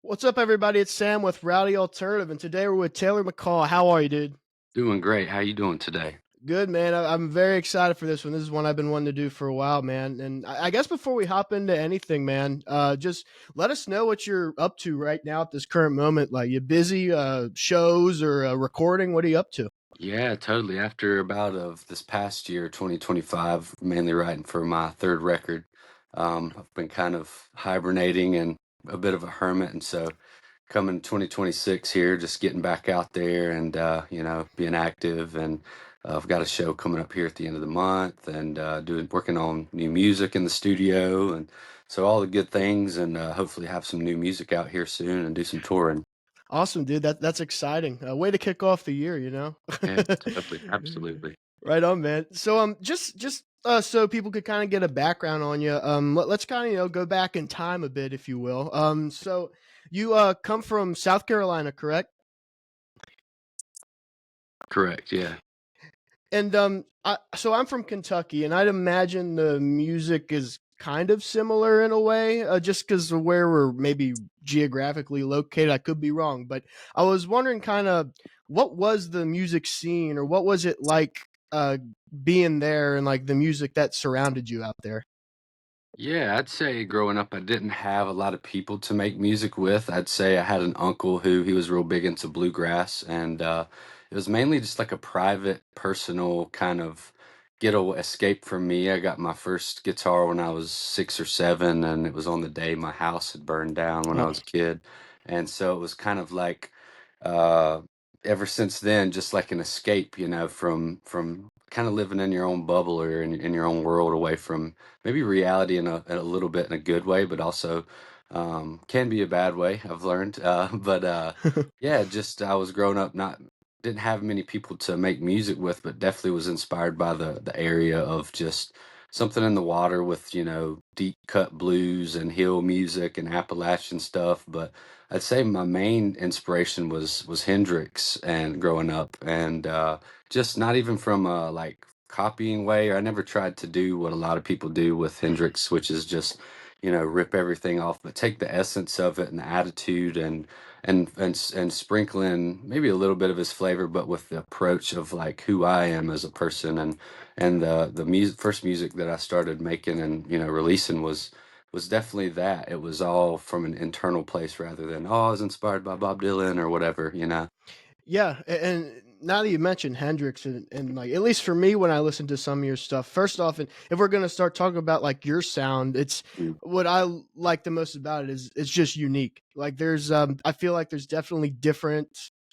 What's up, everybody? It's Sam with Rowdy Alternative, and today we're with Taylor McCall. How are you, dude? Doing great. How you doing today? Good, man. I'm very excited for this one. This is one I've been wanting to do for a while, man. And I guess before we hop into anything, man, just let us know what you're up to right now at this current moment. Like, you busy shows or recording? What are you up to? Yeah, totally. After about of this past year, 2025, mainly writing for my third record. I've been kind of hibernating and a bit of a hermit, and so coming 2026 here, just getting back out there and being active. And I've got a show coming up here at the end of the month, and doing working on new music in the studio, and so all the good things, and hopefully have some new music out here soon and do some touring. Awesome, dude. That's exciting. Way to kick off the year, you know. Yeah, totally, absolutely. Right on, man. So just so people could kind of get a background on you, let's kind of go back in time a bit, if you will. So you come from South Carolina, correct? Correct, yeah. And so I'm from Kentucky, and I'd imagine the music is kind of similar in a way, just because of where we're maybe geographically located. I could be wrong, but I was wondering, kind of, what was the music scene, or what was it like uh, being there, and like the music that surrounded you out there? Yeah, I'd say growing up, I didn't have a lot of people to make music with. I'd say I had an uncle who he was real big into bluegrass, and it was mainly just like a private, personal kind of getaway escape from me. I got my first guitar when I was 6 or 7, and it was on the day my house had burned down when I Oh, was a kid, and so it was kind of like uh, ever since then, just like an escape, from kind of living in your own bubble or in your own world, away from maybe reality in a little bit in a good way, but also can be a bad way. I've learned, but yeah, just I was growing up, not didn't have many people to make music with, but definitely was inspired by the area of just something in the water with deep cut blues and hill music and Appalachian stuff. But I'd say my main inspiration was Hendrix and growing up, and just not even from a like copying way. Or I never tried to do what a lot of people do with Hendrix, which is just rip everything off, but take the essence of it and the attitude, and sprinkle in maybe a little bit of his flavor, but with the approach of like who I am as a person. And the music, first music that I started making and releasing was definitely that. It was all from an internal place rather than, oh, I was inspired by Bob Dylan or whatever. Yeah, and now that you mentioned Hendrix, and like, at least for me, when I listen to some of your stuff, first off, and if we're gonna start talking about like your sound, it's Mm, what I like the most about it is it's just unique. Like, there's I feel like there's definitely different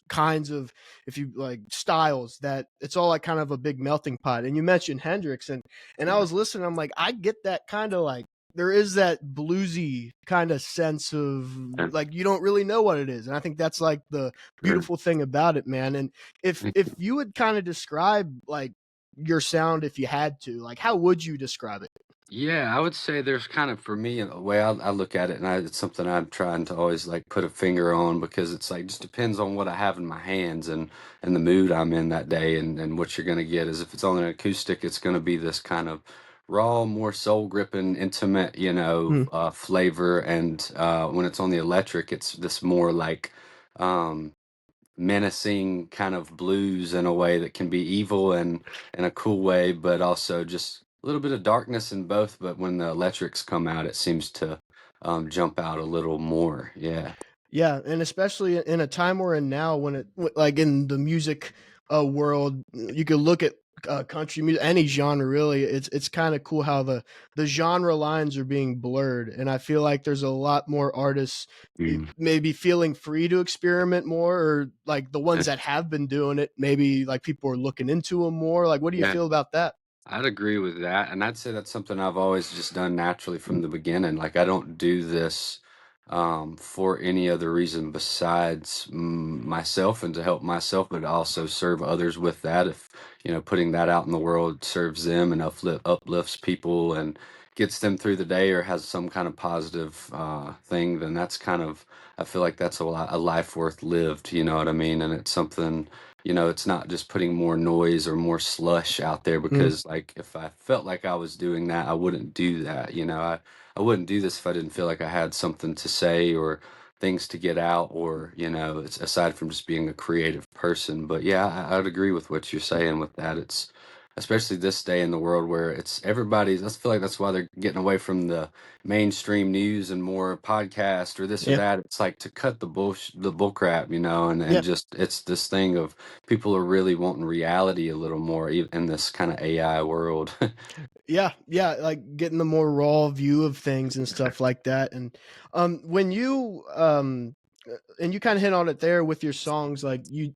kinds of, if you like, styles, that it's all like kind of a big melting pot. And you mentioned Hendrix, and I yeah, was listening, I'm like, I get that kind of like, there is that bluesy kind of sense of, yeah, like, you don't really know what it is, and I think that's like the sure. beautiful thing about it, man. And if you would kind of describe like your sound, if you had to, like, how would you describe it? Yeah, I would say there's kind of, for me, a way I look at it, and it's something I'm trying to always like put a finger on, because it's like just depends on what I have in my hands and the mood I'm in that day. And what you're gonna get is, if it's on an acoustic, it's gonna be this kind of raw, more soul gripping, intimate, Mm, flavor. And when it's on the electric, it's this more like um menacing kind of blues in a way that can be evil and in a cool way, but also just a little bit of darkness in both. But when the electrics come out, it seems to jump out a little more. Yeah. yeah, and especially in a time we're in now, when like in the music world, you could look at country music, any genre really. It's kind of cool how the genre lines are being blurred, and I feel like there's a lot more artists Mm. maybe feeling free to experiment more, or like the ones that have been doing it, maybe like people are looking into them more. Like, what do you Yeah. feel about that? I'd agree with that, and I'd say that's something I've always just done naturally from the beginning. Like, I don't do this for any other reason besides myself and to help myself, but also serve others with that. If putting that out in the world serves them and uplifts people and gets them through the day, or has some kind of positive thing, then that's kind of, I feel like that's a life worth lived. You know what I mean? And it's something, it's not just putting more noise or more slush out there, Mm, because like if I felt like I was doing that, I wouldn't do that. I wouldn't do this if I didn't feel like I had something to say, or things to get out, or it's aside from just being a creative person. But yeah, I'd agree with what you're saying with that. It's especially this day in the world where it's everybody's. I feel like that's why they're getting away from the mainstream news and more podcast or this or Yeah, that. It's like to cut the bull crap, and yeah, just it's this thing of people are really wanting reality a little more in this kind of AI world. yeah, yeah. Like getting the more raw view of things and stuff like that. And when you and you kind of hit on it there with your songs, like you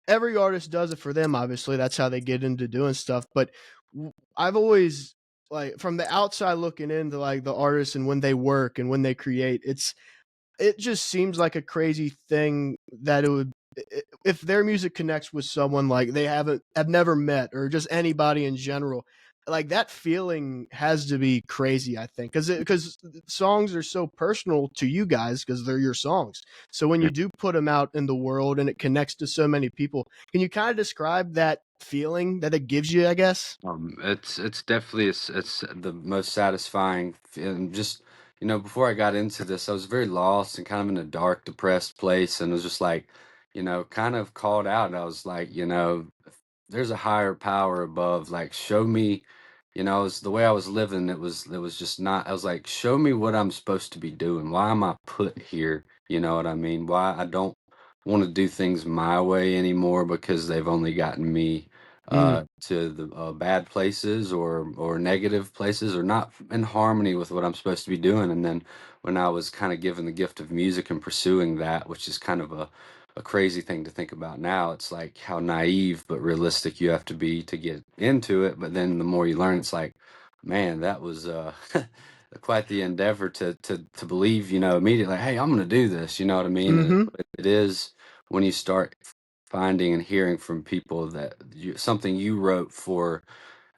every artist does it for them. Obviously, that's how they get into doing stuff. But I've always like from the outside looking into like the artists and when they work and when they create, it just seems like a crazy thing that it would if their music connects with someone like they have never met or just anybody in general, like that feeling has to be crazy, I think, because songs are so personal to you guys because they're your songs. So when you do put them out in the world and it connects to so many people, can you kind of describe that feeling that it gives you, I guess? It's definitely it's the most satisfying. And just before I got into this, I was very lost and kind of in a dark, depressed place, and was just like, kind of called out. And I was like, there's a higher power above. Like, show me, it's the way I was living. It was just not. I was like, show me what I'm supposed to be doing. Why am I put here? You know what I mean? Why I don't want to do things my way anymore because they've only gotten me Mm, to the bad places or negative places or not in harmony with what I'm supposed to be doing. And then when I was kind of given the gift of music and pursuing that, which is kind of a crazy thing to think about now, it's like how naive but realistic you have to be to get into it. But then the more you learn, it's like, man, that was quite the endeavor to believe, immediately, like, hey, I'm going to do this. You know what I mean? And mm-hmm. it is when you start finding and hearing from people that something you wrote for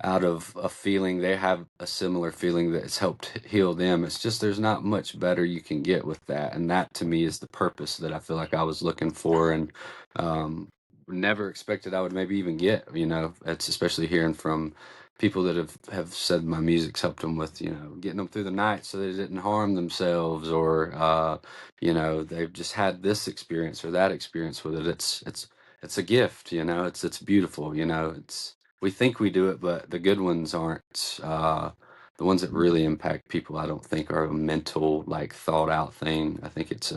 out of a feeling they have a similar feeling that's helped heal them. It's just there's not much better you can get with that, and that to me is the purpose that I feel like I was looking for, and um, never expected I would maybe even get. It's especially hearing from people that have said my music's helped them with getting them through the night so they didn't harm themselves, or they've just had this experience or that experience with it. It's a gift. It's beautiful. It's we think we do it, but the good ones aren't. The ones that really impact people, I don't think, are a mental, like, thought out thing. I think it's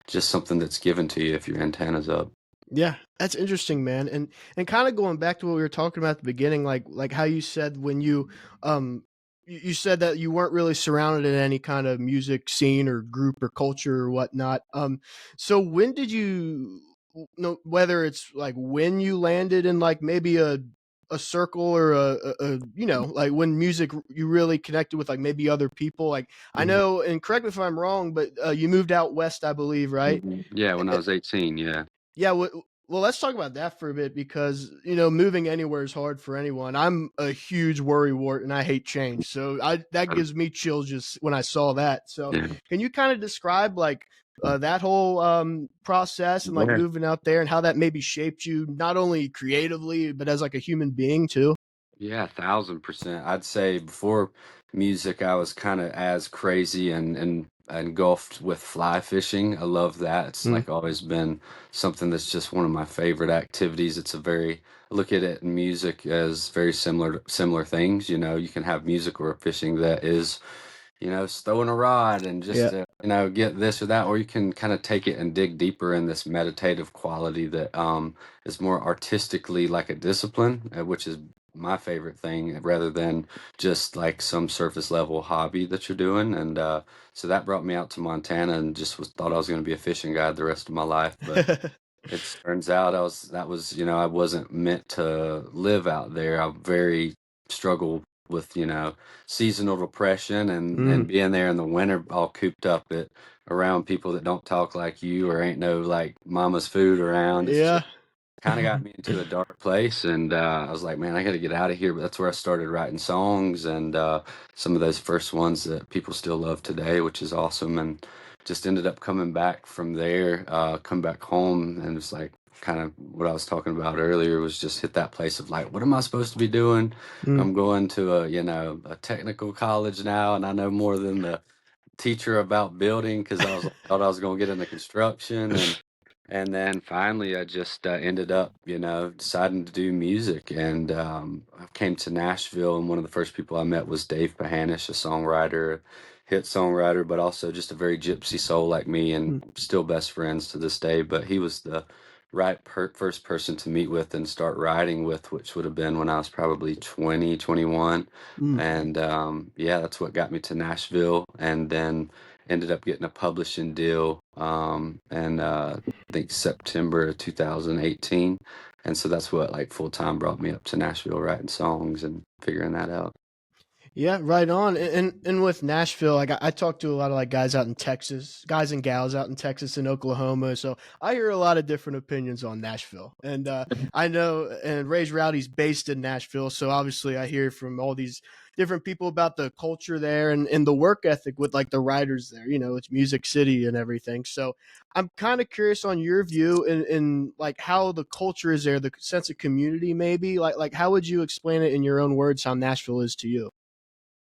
just something that's given to you if your antenna's up. Yeah, that's interesting, man. And kind of going back to what we were talking about at the beginning, like how you said when you said that you weren't really surrounded in any kind of music scene or group or culture or whatnot. So when did you know whether it's like when you landed in like maybe a circle or like when music you really connected with like maybe other people like I Mhm. know and correct me if I'm wrong but you moved out west I believe right. Yeah, when I was 18, yeah. Yeah, well, let's talk about that for a bit because moving anywhere is hard for anyone. I'm a huge worrywart and I hate change, so I that Uh, gives me chills just when I saw that. So, Yeah. can you kind of describe like that whole process and like Yeah. moving out there and how that maybe shaped you not only creatively but as like a human being too? Yeah, 1,000%. I'd say before music, I was kind of as crazy and engulfed with fly fishing. I love that. It's Mm, like always been something that's just one of my favorite activities. It's a very I look at it in music as very similar things. You can have music or fishing that is throwing a rod and just yeah. to, get this or that, or you can kind of take it and dig deeper in this meditative quality that is more artistically like a discipline, which is my favorite thing, rather than just like some surface level hobby that you're doing. And so that brought me out to Montana, and just thought I was going to be a fishing guide the rest of my life, but it turns out I wasn't meant to live out there. I very struggle with, seasonal depression and mm, being there in the winter all cooped up around people that don't talk like you or ain't no like mama's food around. It's yeah. just kind of got me into a dark place, and I was like, man, I got to get out of here. But that's where I started writing songs, and some of those first ones that people still love today, which is awesome. And just ended up coming back from there, come back home, and it's like kind of what I was talking about earlier was just hit that place of like, what am I supposed to be doing? Mm, I'm going to a technical college now, and I know more than the teach her about building because thought I was gonna get into construction, and then finally I just ended up, deciding to do music, and I came to Nashville, and one of the first people I met was Dave Pahanish, a songwriter, hit songwriter, but also just a very gypsy soul like me, and Mm, still best friends to this day. But he was the first person to meet with and start writing with, which would have been when I was probably 20, 21. mm. And yeah, that's what got me to Nashville, and then ended up getting a publishing deal. And I think September of 2018. And so that's what like full time brought me up to Nashville writing songs and figuring that out. Yeah, right on. And with Nashville, like I talk to a lot of like guys out in Texas, guys and gals out in Texas and Oklahoma. So I hear a lot of different opinions on Nashville. And I know, and Ray's Rowdy's based in Nashville, so obviously I hear from all these different people about the culture there and the work ethic with like the writers there. You know, it's Music City and everything. So I'm kind of curious on your view and like how the culture is there, the sense of community maybe. Like how would you explain it in your own words how Nashville is to you?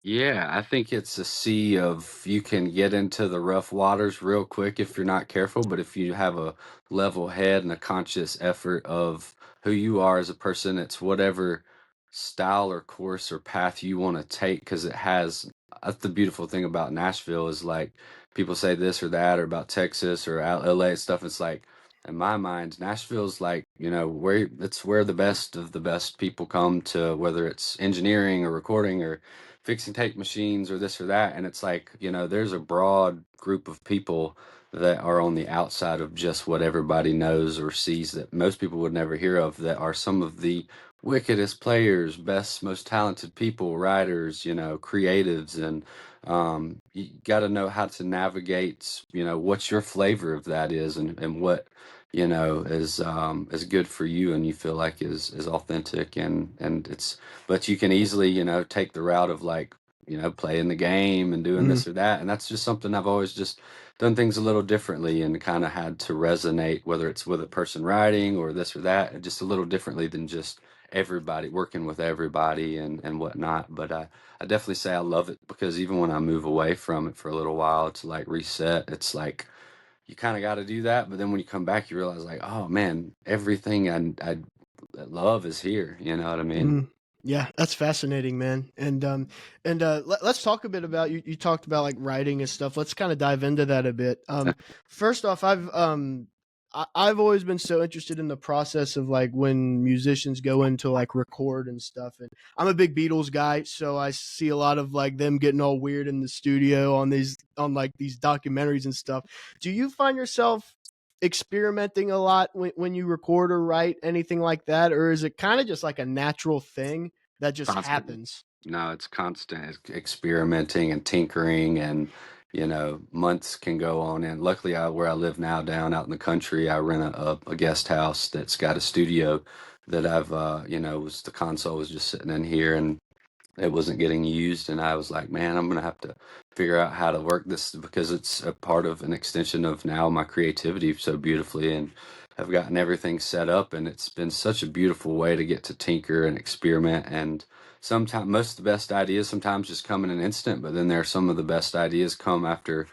Yeah, I think it's a sea of you can get into the rough waters real quick if you're not careful, but if you have a level head and a conscious effort of who you are as a person, it's whatever style or course or path you want to take because it has that's the beautiful thing about Nashville is like people say this or that or about Texas or LA and stuff. It's like in my mind, Nashville's like, where it's where the best of the best people come to, whether it's engineering or recording or fixing tape machines or this or that. And it's like, there's a broad group of people that are on the outside of just what everybody knows or sees that most people would never hear of that are some of the wickedest players, best, most talented people, writers, creatives. And you got to know how to navigate, what your flavor of that is and what is good for you and you feel like is authentic and it's but you can easily, take the route of like, playing the game and doing Mm, this or that. And that's just something I've always just done things a little differently and kind of had to resonate, whether it's with a person writing or this or that, and just a little differently than just everybody working with everybody and whatnot. But I definitely say I love it because even when I move away from it for a little while to like reset, it's like you kind of got to do that. But then when you come back, you realize like, oh man, everything I love is here. You know what I mean? mm. Yeah, that's fascinating, man. Let's talk a bit about you. You talked about like writing and stuff. Let's kind of dive into that a bit. First off, I've always been so interested in the process of like when musicians go into like record and stuff. And I'm a big Beatles guy, so I see a lot of like them getting all weird in the studio on like these documentaries and stuff. Do you find yourself experimenting a lot when you record or write anything like that, or is it kind of just like a natural thing that just Constantly. happens? No, it's constant experimenting and tinkering and months can go on. And luckily where I live now down out in the country, I rent a guest house that's got a studio that I've was the console was just sitting in here and it wasn't getting used. And I was like, man, I'm gonna have to figure out how to work this because it's a part of an extension of now my creativity so beautifully. And I've gotten everything set up and it's been such a beautiful way to get to tinker and experiment. And sometimes most of the best ideas sometimes just come in an instant, but then there are some of the best ideas come after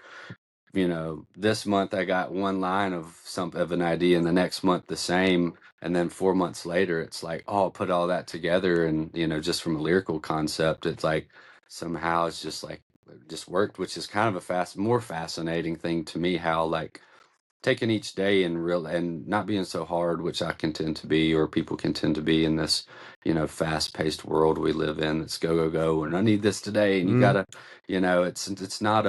this month I got one line of some of an idea, and the next month the same, and then 4 months later, it's like, oh, I'll put all that together, and just from a lyrical concept, it's like somehow it's just like just worked, which is kind of a more fascinating thing to me. How like taking each day and real and not being so hard, which I can tend to be, or people can tend to be in this, fast-paced world we live in. It's go go go, and I need this today, and you Mm, gotta, it's not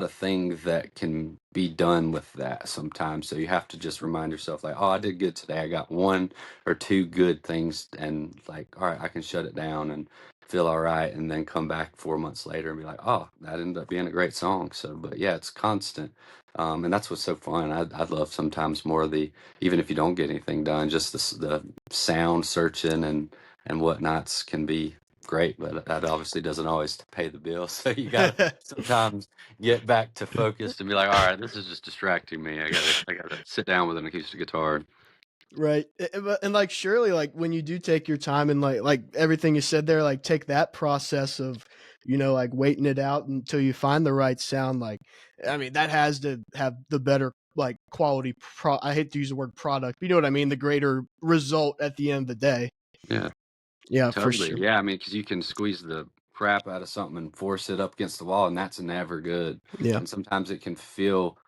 a thing that can be done with that sometimes. So you have to just remind yourself, like, oh, I did good today. I got one or two good things, and like, all right, I can shut it down and feel all right, and then come back 4 months later and be like, oh, that ended up being a great song. So, but yeah, it's constant. And that's what's so fun. I love sometimes more of the, even if you don't get anything done, just the sound searching and whatnots can be great, but that obviously doesn't always pay the bill. So you gotta sometimes get back to focus and be like, all right, this is just distracting me. I gotta sit down with an acoustic guitar. right. And like surely like when you do take your time and like everything you said there, like take that process of like waiting it out until you find the right sound. Like, I mean, that has to have the better like quality. I hate to use the word product, but you know what I mean. The greater result at the end of the day. Yeah, Yeah, for totally. sure. Yeah, I mean, because you can squeeze the crap out of something and force it up against the wall, and that's never good. Yeah. And sometimes it can feel,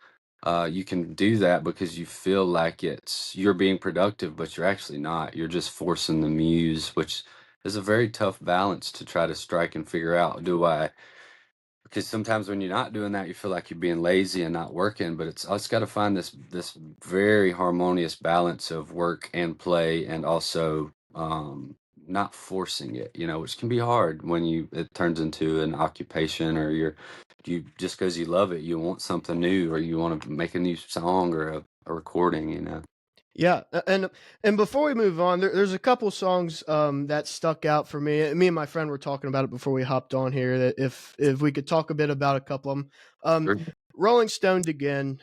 you can do that because you feel like you're being productive, but you're actually not. You're just forcing the muse, which is a very tough balance to try to strike and figure out. Because sometimes when you're not doing that, you feel like you're being lazy and not working, but it's got to find this very harmonious balance of work and play, and also not forcing it, which can be hard when it turns into an occupation, or you just because you love it, you want something new, or you want to make a new song or a recording. Yeah, and before we move on, there's a couple songs that stuck out for me. Me and my friend were talking about it before we hopped on here. That if we could talk a bit about a couple of them, Sure. Rolling Stoned again.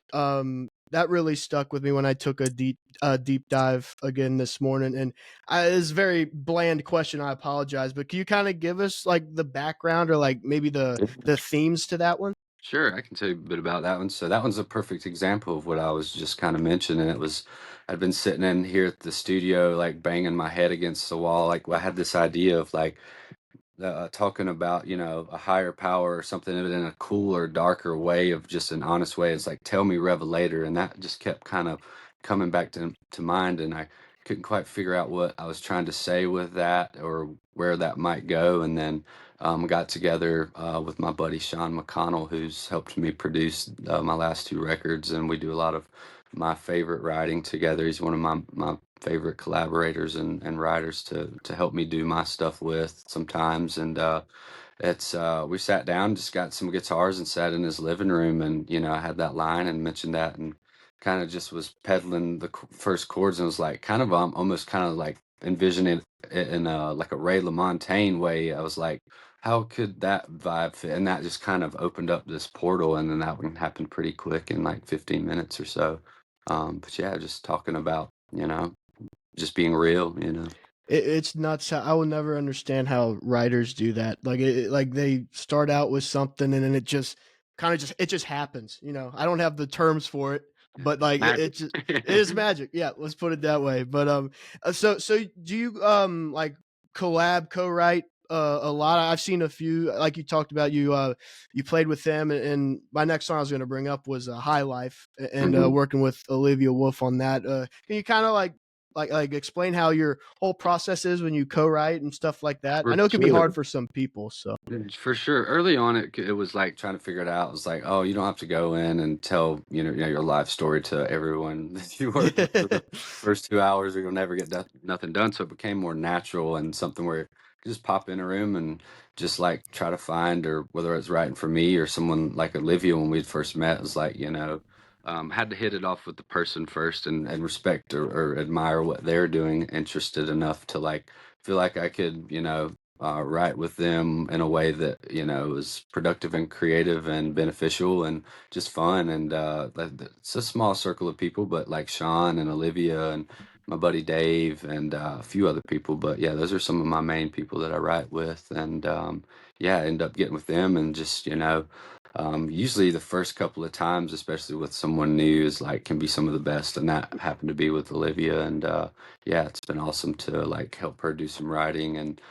That really stuck with me when I took a deep dive again this morning. And it's a very bland question. I apologize, but can you kind of give us like the background or like maybe the themes to that one? Sure, I can tell you a bit about that one. So that one's a perfect example of what I was just kind of mentioning. I'd been sitting in here at the studio, like banging my head against the wall. Like I had this idea of like talking about a higher power or something, but in a cooler, darker way, of just an honest way. It's like, tell me revelator, and that just kept kind of coming back to mind, and I couldn't quite figure out what I was trying to say with that or where that might go. And then got together with my buddy Sean McConnell, who's helped me produce my last two records, and we do a lot of my favorite writing together. He's one of my favorite collaborators and writers to help me do my stuff with sometimes. And it's we sat down, just got some guitars and sat in his living room, and I had that line and mentioned that, and kind of just was peddling the first chords, and was like kind of almost kind of like envisioning it in like a Ray LaMontagne way. I was like, how could that vibe fit? And that just kind of opened up this portal, and then that one happened pretty quick in like 15 minutes or so. But yeah, just talking about, just being real. It's nuts. I will never understand how writers do that. Like like they start out with something and then it just kind of just happens. I don't have the terms for it, Yeah. but like Magic. it is magic. Yeah, let's put it that way. But so do you like co-write a lot? I've seen a few. Like you talked about, you played with them, and my next song I was going to bring up was High Life, and Mhm. working with Olivia Wolf on that. Can you kind of like explain how your whole process is when you co-write and stuff like that? I For know it can be hard sure. for some people, so. For sure. Early on, it was like trying to figure it out. It was like, oh, you don't have to go in and tell, your life story to everyone that you work with for the first 2 hours, or you'll never get nothing done. So it became more natural and something where you could just pop in a room and just like try to find, or whether it's writing for me or someone like Olivia when we first met, it was like, had to hit it off with the person first, and respect or admire what they're doing, interested enough to like feel like I could, write with them in a way that was productive and creative and beneficial and just fun. And it's a small circle of people, but like Sean and Olivia and my buddy Dave and a few other people. But yeah, those are some of my main people that I write with. And yeah, I end up getting with them, and just usually the first couple of times, especially with someone new, is like can be some of the best, and that happened to be with Olivia. And yeah, it's been awesome to like help her do some writing, and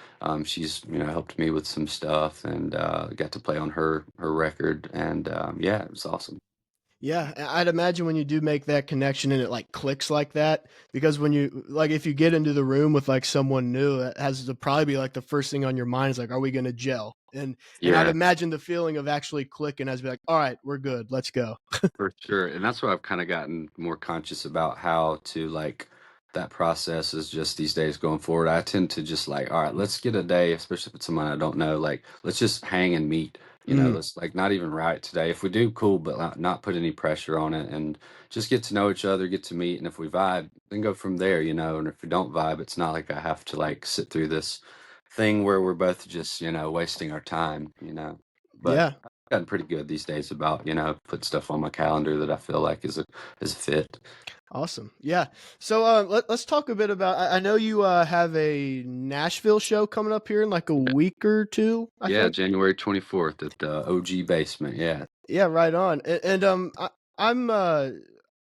she's helped me with some stuff, and got to play on her record, and yeah, it was awesome. Yeah, I'd imagine when you do make that connection and it like clicks like that, because when you like if you get into the room with like someone new, it has to probably be like the first thing on your mind is like, are we gonna gel? And I'd Yeah, imagine the feeling of actually clicking as be like, all right, we're good, let's go. for sure. And that's why I've kind of gotten more conscious about how to like that process is just these days going forward. I tend to just like, all right, let's get a day, especially if it's someone I don't know, like let's just hang and meet. Mm, Let's like not even write today. If we do, cool, but not put any pressure on it, and just get to know each other, get to meet. And if we vibe, then go from there. And if we don't vibe, it's not like I have to like sit through this thing where we're both just, wasting our time. But yeah. gotten pretty good these days about put stuff on my calendar that I feel like is a fit. Awesome. Yeah. So let's talk a bit about. I know you have a Nashville show coming up here in like a week or two, I Yeah, think. January 24th at the OG Basement. Yeah. Yeah, right on. I'm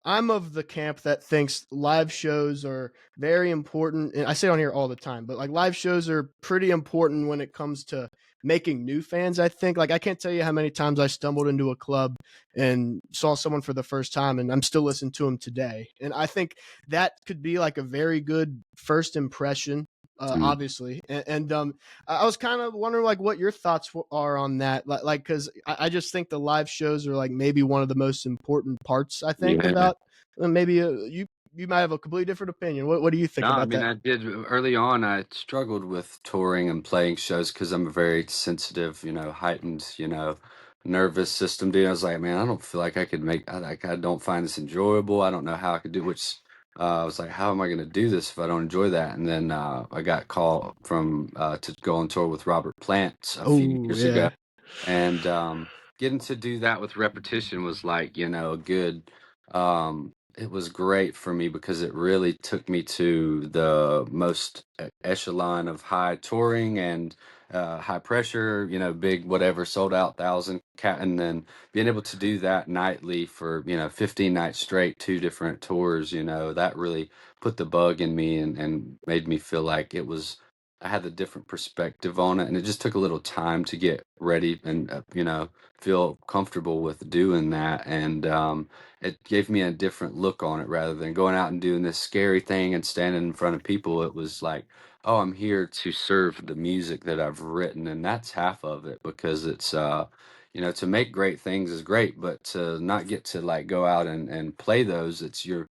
I'm of the camp that thinks live shows are very important. And I say it on here all the time, but like live shows are pretty important when it comes to making new fans. I think like I can't tell you how many times I stumbled into a club and saw someone for the first time, and I'm still listening to them today. And I think that could be like a very good first impression. Mm. Obviously, I was kind of wondering like what your thoughts are on that, like because I just think the live shows are like maybe one of the most important parts. I think Yeah. about maybe you might have a completely different opinion. What do you think No, I about mean, that? I did early on. I struggled with touring and playing shows because I'm a very sensitive, heightened, nervous system dude. I was like, man, I don't feel like I could I don't find this enjoyable. I don't know how I could do. Which I was like, how am I going to do this if I don't enjoy that? And then I got called from to go on tour with Robert Plant a few Oh years ago, yeah, and getting to do that with repetition was like, a good. It was great for me because it really took me to the most echelon of high touring and high pressure, big whatever, sold out thousand cat, and then being able to do that nightly for 15 nights straight, two different tours, that really put the bug in me and made me feel like it was. I had a different perspective on it, and it just took a little time to get ready and feel comfortable with doing that, and it gave me a different look on it rather than going out and doing this scary thing and standing in front of people. It was like, oh, I'm here to serve the music that I've written, and that's half of it because it's to make great things is great, but to not get to like go out and play those, it's you're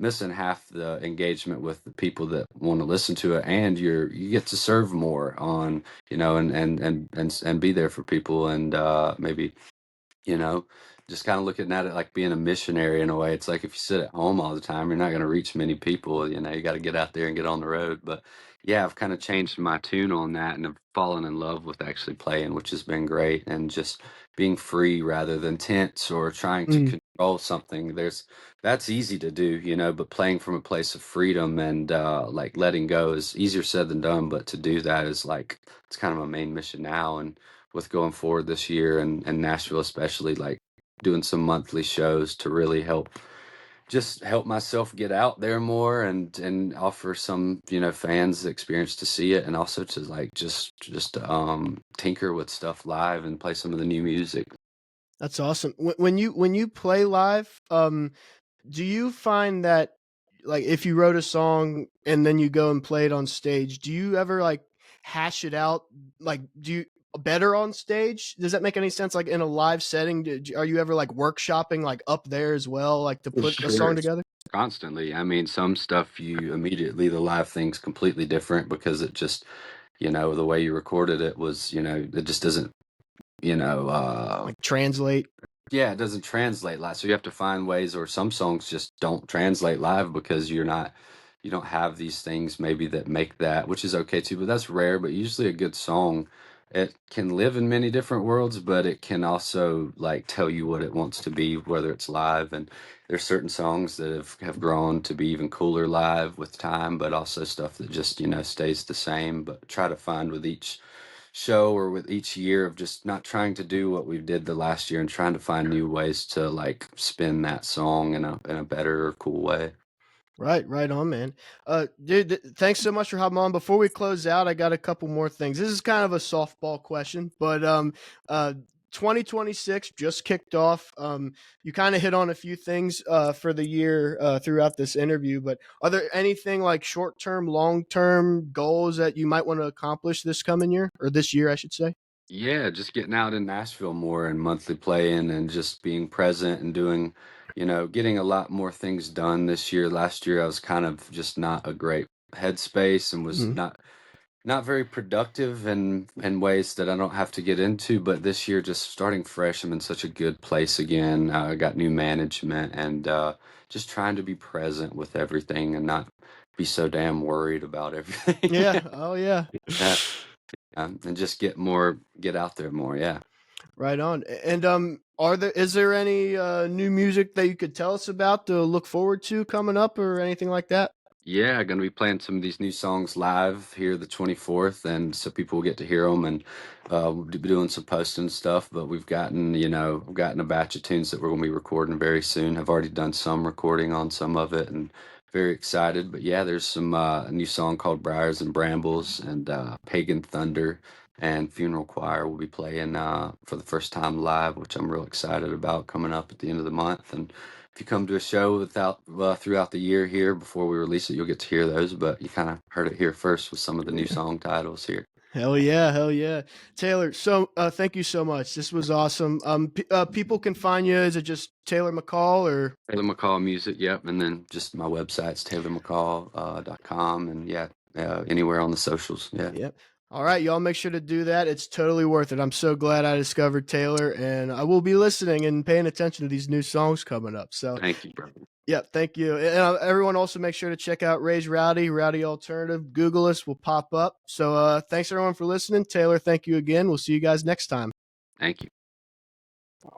missing half the engagement with the people that want to listen to it, and you get to serve more on, and be there for people, and maybe you know, just kind of looking at it like being a missionary in a way. It's like if you sit at home all the time, you're not going to reach many people. You got to get out there and get on the road. But yeah, I've kind of changed my tune on that and have fallen in love with actually playing, which has been great. And just being free rather than tense or trying to mm, control something. That's easy to do, but playing from a place of freedom and like letting go is easier said than done. But to do that is like, it's kind of my main mission now. And with going forward this year and Nashville especially, like doing some monthly shows to really help myself get out there more and offer some fans the experience to see it and also to like just tinker with stuff live and play some of the new music. that's awesome. When you play live, do you find that like if you wrote a song and then you go and play it on stage, do you ever like hash it out? Like, do you better on stage? Does that make any sense? Like in a live setting, are you ever like workshopping like up there as well, like to put a song Sure. together? Constantly. I mean, some stuff you immediately the live thing's completely different because it just the way you recorded it was it just doesn't you know uh Like translate? Yeah, it doesn't translate live. So you have to find ways, or some songs just don't translate live because you don't have these things maybe that make that, which is okay too, but that's rare. But usually a good song, it can live in many different worlds, but it can also like tell you what it wants to be, whether it's live. And there's certain songs that have grown to be even cooler live with time, but also stuff that just, stays the same. But try to find with each show or with each year of just not trying to do what we did the last year and trying to find new ways to like spin that song in a better or cool way. Right on, man. Dude, thanks so much for having on. Before we close out, I got a couple more things. This is kind of a softball question, but uh, 2026 just kicked off. You kind of hit on a few things for the year throughout this interview, but are there anything like short term, long term goals that you might want to accomplish this coming year or this year, I should say? Yeah, just getting out in Nashville more and monthly playing and just being present and doing, getting a lot more things done this year. Last year I was kind of just not a great headspace and was Mhm. not very productive in ways that I don't have to get into. But this year, just starting fresh, I'm in such a good place again. I got new management and just trying to be present with everything and not be so damn worried about everything. Yeah. Oh, yeah. Yeah, and just get out there more. Yeah. Right on. And is there any new music that you could tell us about to look forward to coming up or anything like that? Yeah, gonna be playing some of these new songs live here the 24th, and so people will get to hear them, and we'll be doing some posting stuff. But we've gotten a batch of tunes that we're gonna be recording very soon. I've already done some recording on some of it, and very excited. But yeah, there's some a new song called Briars and Brambles, and Pagan Thunder and Funeral Choir will be playing for the first time live, which I'm real excited about, coming up at the end of the month. And if you come to a show throughout the year here before we release it, you'll get to hear those. But you kind of heard it here first with some of the new song titles here. Hell yeah, hell yeah, Taylor. So thank you so much. This was awesome. People can find you. Is it just Taylor McCall or? Taylor McCall Music, yep. And then just my website's taylormccall.com. And yeah, anywhere on the socials. Yeah. Yep. All right, y'all make sure to do that. It's totally worth it. I'm so glad I discovered Taylor, and I will be listening and paying attention to these new songs coming up. So, Thank you, brother. yeah, thank you. And everyone also make sure to check out Ray's Rowdy Alternative. Google us, will pop up. So, thanks everyone for listening. Taylor, thank you again. We'll see you guys next time. Thank you.